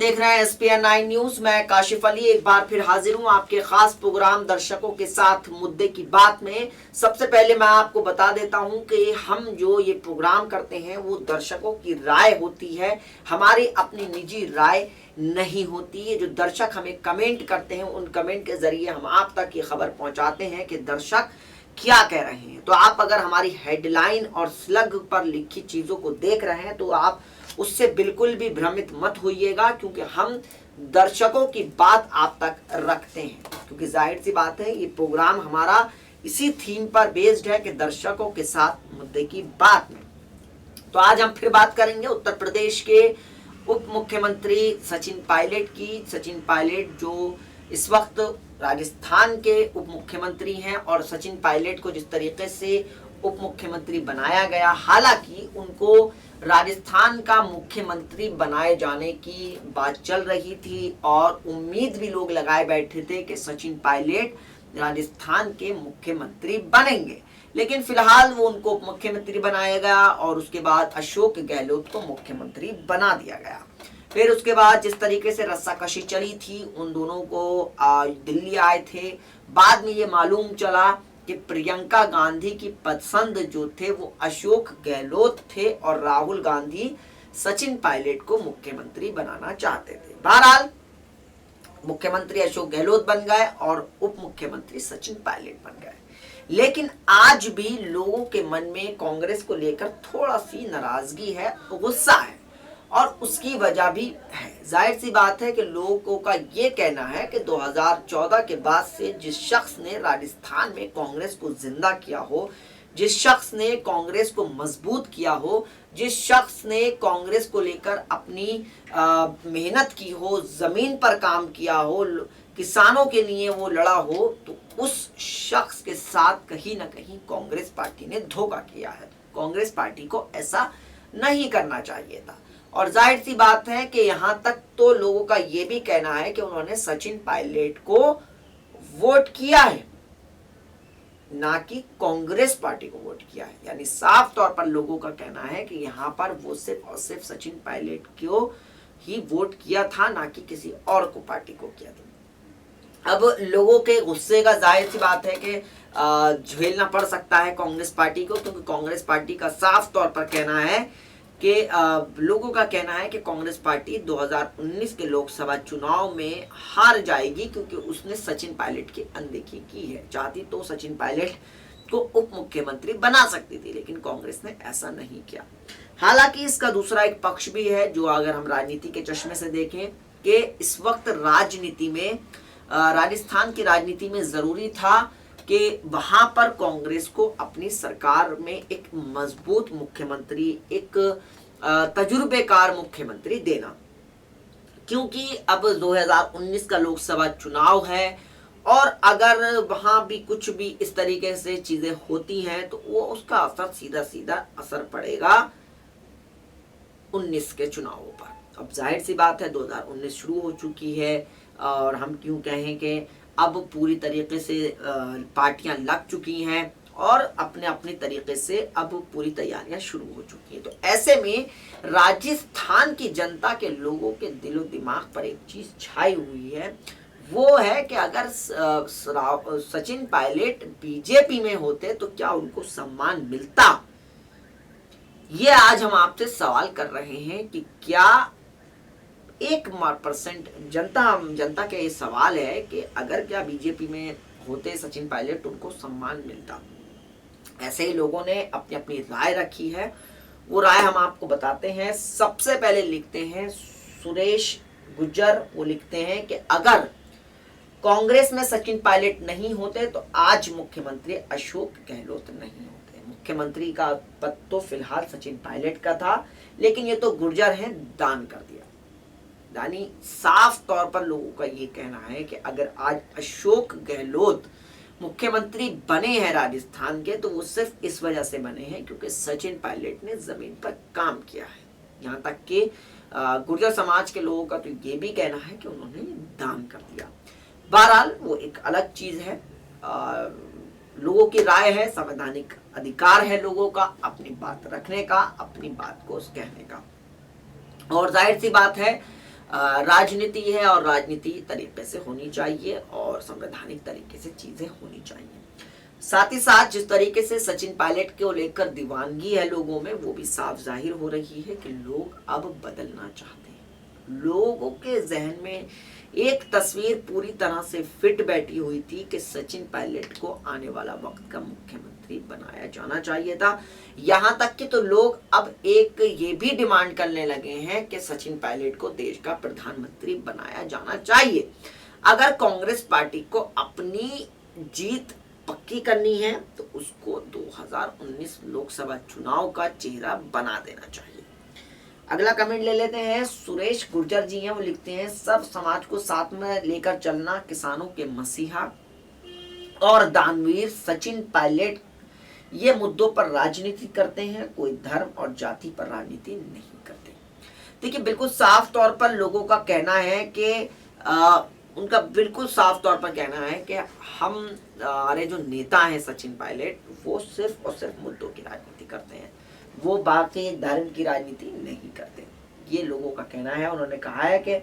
देख रहे हैं SPN 9 न्यूज। मैं काशिफ अली एक बार फिर हाजिर हूं आपके खास प्रोग्राम दर्शकों के साथ मुद्दे की बात में। सबसे पहले मैं आपको बता देता हूं कि हम जो ये प्रोग्राम करते हैं वो दर्शकों की राय होती है, हमारी अपनी निजी राय नहीं होती है। जो दर्शक हमें कमेंट करते हैं उन कमेंट के जरिए हम आप तक ये खबर पहुंचाते हैं कि दर्शक क्या कह रहे हैं। तो आप अगर हमारी हेडलाइन और स्लग पर लिखी चीजों को देख रहे हैं तो आप उससे बिल्कुल भी भ्रमित मत होइएगा, क्योंकि हम दर्शकों की बात आप तक रखते हैं। क्योंकि जाहिर सी बात है ये प्रोग्राम हमारा इसी थीम पर बेस्ड है कि दर्शकों के साथ मुद्दे की बात में। तो आज हम फिर बात करेंगे उत्तर प्रदेश के उप मुख्यमंत्री सचिन पायलट की। सचिन पायलट जो इस वक्त राजस्थान के उप मुख्यमंत्री हैं और सचिन पायलट को जिस तरीके से उप मुख्यमंत्री बनाया गया, हालांकि उनको राजस्थान का मुख्यमंत्री बनाए जाने की बात चल रही थी और उम्मीद भी लोग लगाए बैठे थे कि सचिन पायलट राजस्थान के मुख्यमंत्री बनेंगे, लेकिन फिलहाल वो उनको उप मुख्यमंत्री बनाया गया और उसके बाद अशोक गहलोत को मुख्यमंत्री बना दिया गया। फिर उसके बाद जिस तरीके से रस्साकशी चली थी, उन दोनों को दिल्ली आए थे। बाद में ये मालूम चला कि प्रियंका गांधी की पसंद जो थे वो अशोक गहलोत थे और राहुल गांधी सचिन पायलट को मुख्यमंत्री बनाना चाहते थे। बहरहाल मुख्यमंत्री अशोक गहलोत बन गए और उप मुख्यमंत्री सचिन पायलट बन गए। लेकिन आज भी लोगों के मन में कांग्रेस को लेकर थोड़ा सी नाराजगी है, गुस्सा है और उसकी वजह भी है। जाहिर सी बात है कि लोगों का ये कहना है कि 2014 के बाद से जिस शख्स ने राजस्थान में कांग्रेस को जिंदा किया हो, जिस शख्स ने कांग्रेस को मजबूत किया हो, जिस शख्स ने कांग्रेस को लेकर अपनी मेहनत की हो, जमीन पर काम किया हो, किसानों के लिए वो लड़ा हो, तो उस शख्स के साथ कहीं ना कहीं कांग्रेस पार्टी ने धोखा किया है। कांग्रेस पार्टी को ऐसा नहीं करना चाहिए था और जाहिर सी बात है कि यहां तक तो लोगों का यह भी कहना है कि उन्होंने सचिन पायलट को वोट किया है, ना कि कांग्रेस पार्टी को वोट किया है। यानी साफ तौर पर लोगों का कहना है कि यहां पर वो सिर्फ और सिर्फ सचिन पायलट को ही वोट किया था, ना कि किसी और को पार्टी को किया था। अब लोगों के गुस्से का जाहिर सी बात है कि झेलना पड़ सकता है कांग्रेस पार्टी को, क्योंकि कांग्रेस पार्टी का साफ तौर पर कहना है कि लोगों का कहना है कि कांग्रेस पार्टी 2019 के लोकसभा चुनाव में हार जाएगी, क्योंकि उसने सचिन पायलट की अनदेखी की है। चाहती तो सचिन पायलट को उप मुख्यमंत्री बना सकती थी, लेकिन कांग्रेस ने ऐसा नहीं किया। हालांकि इसका दूसरा एक पक्ष भी है, जो अगर हम राजनीति के चश्मे से देखें कि इस वक्त राजनीति में राजस्थान की राजनीति में जरूरी था कि वहां पर कांग्रेस को अपनी सरकार में एक मजबूत मुख्यमंत्री, एक तजुर्बेकार मुख्यमंत्री देना, क्योंकि अब 2019 का लोकसभा चुनाव है और अगर वहां भी कुछ भी इस तरीके से चीजें होती हैं तो वो उसका असर सीधा सीधा असर पड़ेगा 19 के चुनावों पर। अब जाहिर सी बात है 2019 शुरू हो चुकी है और हम क्यों कहें कि अब पूरी तरीके से पार्टियां लग चुकी हैं और अपने अपने तरीके से अब पूरी तैयारियां शुरू हो चुकी हैं। तो ऐसे में राजस्थान की जनता के लोगों के दिलो दिमाग पर एक चीज छाई हुई है, वो है कि अगर सचिन पायलट बीजेपी में होते तो क्या उनको सम्मान मिलता। ये आज हम आपसे सवाल कर रहे हैं कि क्या 1% जनता का ये सवाल है कि अगर क्या बीजेपी में होते सचिन पायलट उनको सम्मान मिलता। ऐसे ही लोगों ने अपनी अपनी राय रखी है, वो राय हम आपको बताते हैं। सबसे पहले लिखते हैं सुरेश गुज्जर, वो लिखते हैं कि अगर कांग्रेस में सचिन पायलट नहीं होते तो आज मुख्यमंत्री अशोक गहलोत नहीं होते। मुख्यमंत्री का पद तो फिलहाल सचिन पायलट का था, लेकिन ये तो गुर्जर हैं, दान कर दिया। यानी साफ तौर पर लोगों का ये कहना है कि अगर आज अशोक गहलोत मुख्यमंत्री बने हैं राजस्थान के, तो वो सिर्फ इस वजह से बने हैं क्योंकि सचिन पायलट ने जमीन पर काम किया है। यहाँ तक कि गुर्जर समाज के लोगों का तो ये भी कहना है कि उन्होंने दान कर दिया। बहरहाल वो एक अलग चीज है, लोगों की राय है, संवैधानिक अधिकार है लोगों का अपनी बात रखने का, अपनी बात को कहने का। और जाहिर सी बात है राजनीति है और राजनीति तरीके से होनी चाहिए और संवैधानिक तरीके से चीजें होनी चाहिए। साथ ही साथ जिस तरीके से सचिन पायलट को लेकर दीवानगी है लोगों में, वो भी साफ जाहिर हो रही है कि लोग अब बदलना चाहते हैं। लोगों के जहन में एक तस्वीर पूरी तरह से फिट बैठी हुई थी कि सचिन पायलट को आने वाला वक्त का मुख्यमंत्री बनाया जाना चाहिए था। यहां तक कि तो लोग अब एक ये भी डिमांड करने लगे हैं कि सचिन पायलट को देश का प्रधानमंत्री बनाया जाना चाहिए। अगर कांग्रेस पार्टी को अपनी जीत पक्की करनी है तो उसको 2019 लोकसभा चुनाव का चेहरा बना देना चाहिए। अगला कमेंट ले लेते हैं, सुरेश गुर्जर जी हैं, वो लिखते हैं सब समाज को साथ में लेकर चलना, किसानों के मसीहा और दानवीर सचिन पायलट ये मुद्दों पर राजनीति करते हैं, कोई धर्म और जाति पर राजनीति नहीं करते। देखिए बिल्कुल साफ तौर पर लोगों का कहना है कि उनका बिल्कुल साफ तौर पर कहना है कि हमारे जो नेता हैं सचिन पायलट, वो सिर्फ और सिर्फ मुद्दों की राजनीति करते हैं, वो बाकी धर्म की राजनीति नहीं करते। ये लोगों का कहना है। उन्होंने कहा है कि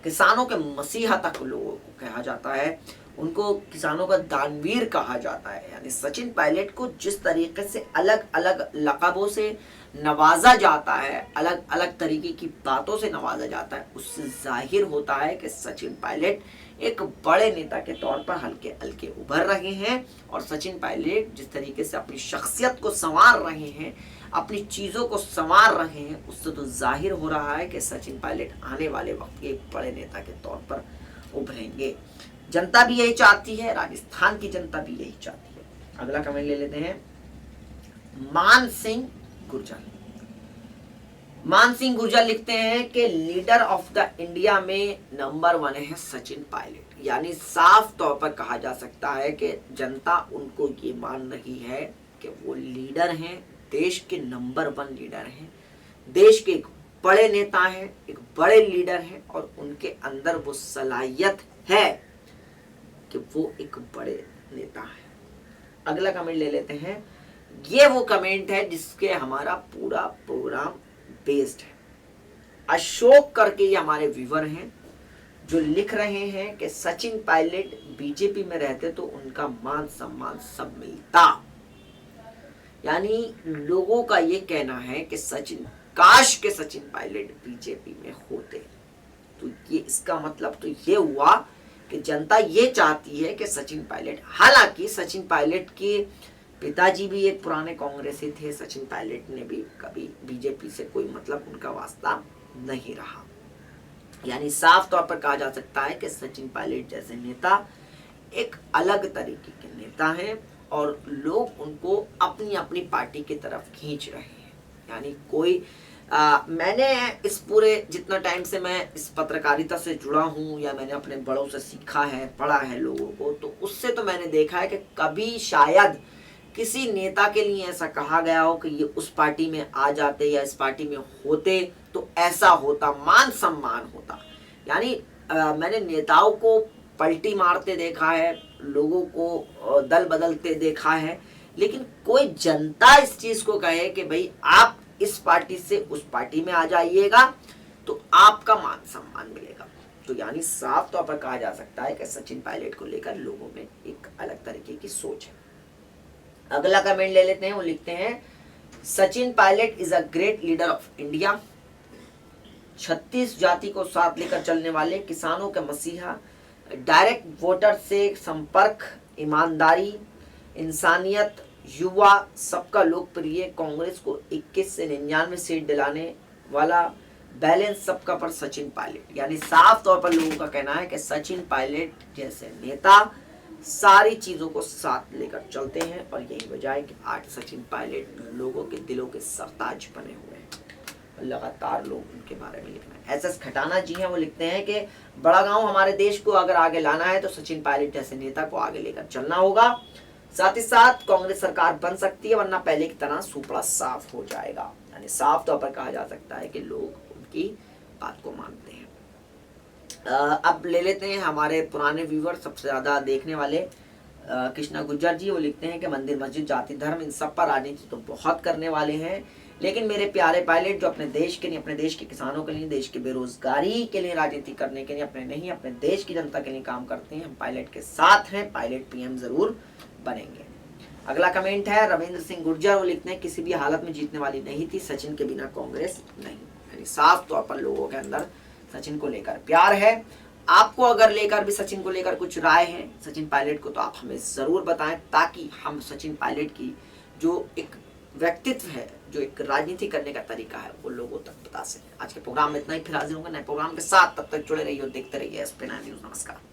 किसानों के मसीहा तक लोगों को कहा जाता है, उनको किसानों का दानवीर कहा जाता है। यानी सचिन पायलट को जिस तरीके से अलग अलग लक़बों से नवाजा जाता है, अलग अलग तरीके की बातों से नवाजा जाता है, उससे जाहिर होता है कि सचिन पायलट एक बड़े नेता के तौर पर हल्के हल्के उभर रहे हैं। और सचिन पायलट जिस तरीके से अपनी शख्सियत को संवार रहे हैं, अपनी चीज़ों को संवार रहे हैं, उससे तो जाहिर हो रहा है कि सचिन पायलट आने वाले वक्त के एक बड़े नेता के तौर पर उभरेंगे। जनता भी यही चाहती है, राजस्थान की जनता भी यही चाहती है। अगला कमेंट ले लेते हैं, मान सिंह गुर्जर। मान सिंह गुर्जर लिखते हैं कि लीडर ऑफ द इंडिया में नंबर 1 है सचिन पायलट। यानी साफ तौर पर कहा जा सकता है कि जनता उनको ये मान रही है कि वो लीडर हैं, देश के नंबर 1 लीडर हैं, देश के एक बड़े नेता हैं, एक बड़े लीडर हैं और उनके अंदर वो सलाहियत है कि वो एक बड़े नेता है। अगला कमेंट ले लेते हैं, ये वो कमेंट है जिसके हमारा पूरा प्रोग्राम बेस्ड है। अशोक करके ये हमारे व्यूवर हैं जो लिख रहे हैं कि सचिन पायलट बीजेपी में रहते तो उनका मान सम्मान सब मिलता। यानी लोगों का ये कहना है कि काश के सचिन पायलट बीजेपी में होते। तो ये इसका मतलब तो ये हुआ कि जनता ये चाहती है कि सचिन पायलट, हालांकि सचिन पायलट के पिताजी भी एक पुराने कांग्रेसी थे, सचिन पायलट ने भी कभी बीजेपी से कोई मतलब उनका वास्ता नहीं रहा। यानी साफ तौर पर कहा जा सकता है कि सचिन पायलट जैसे नेता एक अलग तरीके के नेता हैं और लोग उनको अपनी अपनी पार्टी की तरफ खींच रहे हैं। यानी कोई मैंने इस पूरे जितना टाइम से मैं इस पत्रकारिता से जुड़ा हूँ या मैंने अपने बड़ों से सीखा है, पढ़ा है लोगों को, तो उससे तो मैंने देखा है कि कभी शायद किसी नेता के लिए ऐसा कहा गया हो कि ये उस पार्टी में आ जाते या इस पार्टी में होते तो ऐसा होता, मान सम्मान होता। यानी मैंने नेताओं को पलटी मारते देखा है, लोगों को दल बदलते देखा है, लेकिन कोई जनता इस चीज को कहे कि भाई आप इस पार्टी से उस पार्टी में आ जाइएगा तो आपका मान सम्मान मिलेगा। तो यानी साफ तौर पर कहा जा सकता है कि सचिन पायलट को लेकर लोगों में एक अलग तरीके की सोच है। अगला कमेंट ले लेते हैं, वो लिखते हैं, Sachin Pilot is a great leader of India, 36 जाति को साथ लेकर चलने वाले, किसानों के मसीहा, डायरेक्ट वोटर से संपर्क, ईमानदारी, इंसानियत, युवा, सबका लोकप्रिय, कांग्रेस को 21 से 99 सीट दिलाने वाला, बैलेंस सबका पर सचिन पायलट। यानी साफ तौर पर लोगों का कहना है कि सचिन पायलट जैसे नेता सारी चीजों को साथ लेकर चलते हैं और यही वजह है कि आज सचिन पायलट लोगों के दिलों के सरताज बने हुए हैं। लगातार लोग उनके बारे में लिख रहे हैं। एसएस खटाना जी हैं, वो लिखते हैं कि बड़ा गांव हमारे देश को अगर आगे लाना है तो सचिन पायलट जैसे नेता को आगे लेकर चलना होगा। साथ ही साथ कांग्रेस सरकार बन सकती है वरना पहले की तरह सुपड़ा साफ हो जाएगा। यानी साफ तौर पर कहा जा सकता है कि लोग उनकी बात को मानते हैं। अब ले लेते हैं हमारे पुराने व्यूवर, सबसे ज्यादा देखने वाले कृष्णा गुज्जर जी, वो लिखते हैं कि मंदिर मस्जिद जाति धर्म इन सब पर राजनीति तो बहुत करने वाले हैं, लेकिन मेरे प्यारे पायलट जो अपने देश के लिए, अपने देश के किसानों के लिए, देश की बेरोजगारी के लिए राजनीति करने के लिए, अपने नहीं अपने देश की जनता के लिए काम करते हैं, हम पायलट के साथ हैं, पायलट पीएम जरूर बनेंगे। अगला कमेंट है रविंद्र सिंह गुर्जर, वो लिखते हैं किसी भी हालत में जीतने वाली नहीं थी, सचिन के बिना कांग्रेस नहीं। यानी साफ तौर पर लोगों के अंदर सचिन को लेकर प्यार है। आपको अगर लेकर भी सचिन को लेकर कुछ राय है, सचिन पायलट को, तो आप हमें जरूर बताएं, ताकि हम सचिन पायलट की जो एक व्यक्तित्व है, जो एक राजनीति करने का तरीका है, वो लोगों तक बता सकें। आज के प्रोग्राम में इतना ही, फिर हाजिर होंगे नए प्रोग्राम के साथ। तब तक जुड़े रहिए और देखते रहिए SP9 न्यूज़। नमस्कार।